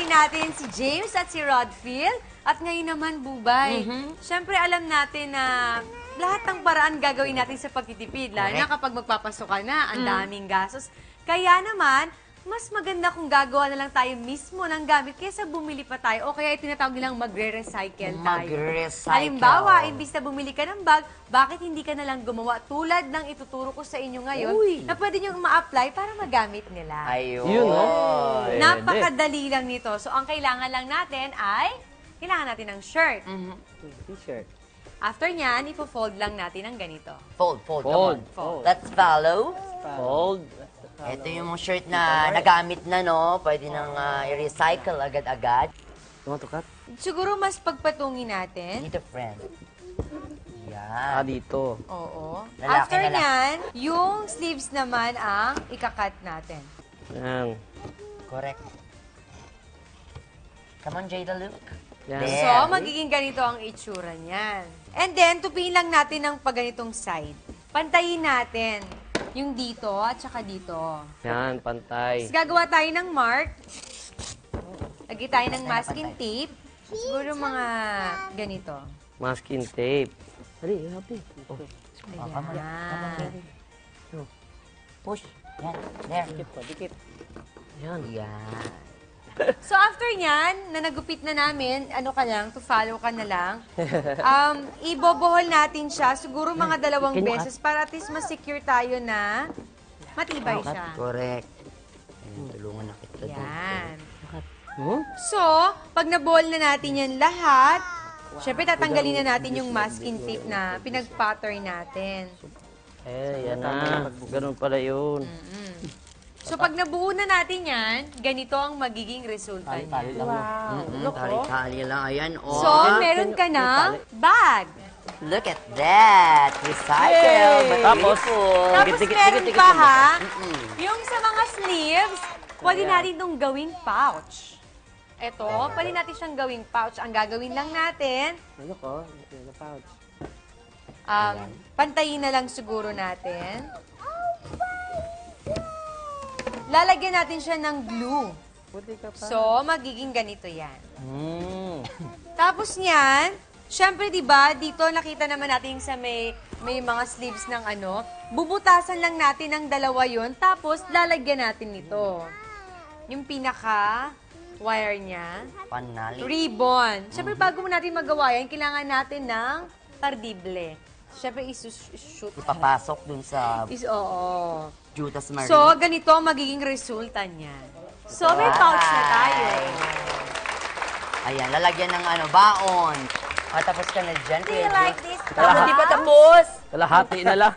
natin si James at si Rodfield. At ngayon naman, Bubay, syempre alam natin na lahat ng paraan gagawin natin sa pagtitipid. Lalo na kapag magpapasok ka na, ang daming gastos. Kaya naman, mas maganda kung gagawa na lang tayo mismo ng gamit kaysa bumili pa tayo. O kaya tinatawag nilang magre-recycle tayo. Magre-recycle. Halimbawa, imbis na bumili ka ng bag, bakit hindi ka na lang gumawa tulad ng ituturo ko sa inyo ngayon na pwede nyo ma-apply para magamit nila. Ayun. Yun, no? Napakadali lang nito. So, ang kailangan lang natin ay, kailangan natin ng shirt. T-shirt. After nyan, ipo-fold lang natin ng ganito. Fold. Come on. Fold. Let's follow. Fold. Ito yung shirt na nagamit na, no? Pwede nang i-recycle agad-agad. Tumatukat? Siguro mas pagpatungin natin. Dito, friend. Yan. Dito. Oo. Lalaki After na lang. nyan, yung sleeves naman ang ikakat natin. Yan. Correct. Come on, Jada Luke. Yan. There. So, magiging ganito ang itsura niyan. And then, tupiin lang natin ng pagganitong side. Pantayin natin yung dito at saka dito. Yan, pantay. Tapos gagawa tayo ng mark. Lagi tayo ng masking tape. Siguro mga ganito. Masking tape. Dali, happy. Ayan. Push. Yan. There. Dikit. Yan. Yan. So, after nyan, na nagupit na namin, ano ka lang, to follow ka na lang, ibobohol natin siya, siguro mga 2 beses para at least ma-secure tayo na matibay siya. Correct. Tulungan na kita doon. Yan. Hmm? So, pag nabohol na natin yan lahat, syempre tatanggalin na natin yung masking tape na pinag-pattern natin. Yan na. Ganun pala yun. So, pag nabuo na natin yan, ganito ang magiging resulta niya. Tali-tali lang. Ayan, oh. So, meron ka na bag. Look at that. Recycle. But Tapos, beautiful. Tapos Dikit, meron dikit, pa dikit. ha, yung sa mga sleeves, pwede natin itong gawing pouch. Ito, pwede natin siyang gawing pouch. Ang gagawin lang natin, Ano ko? Yung pouch. pantayin na lang siguro natin. Lalagyan natin siya ng glue. Puti ka pa. So, magiging ganito yan. Hmm. Tapos niyan, syempre 'di ba, dito nakita naman natin sa may mga sleeves ng ano, bubutasan lang natin ng 2 'yon, tapos lalagyan natin nito. Yung pinaka wire niya, Panali. ribbon. Syempre bago mo natin magawa yan, kailangan natin ng tardible. Syempre isushoot. Ipapasok dun sa Oo. Jutas Marie. So, ganito ang magiging resulta niya. So, may pouch na tayo. Ayan, lalagyan ng baon. Tapos ka na dyan. Do you like this? Tapos di pa tapos. Kalahati na lang.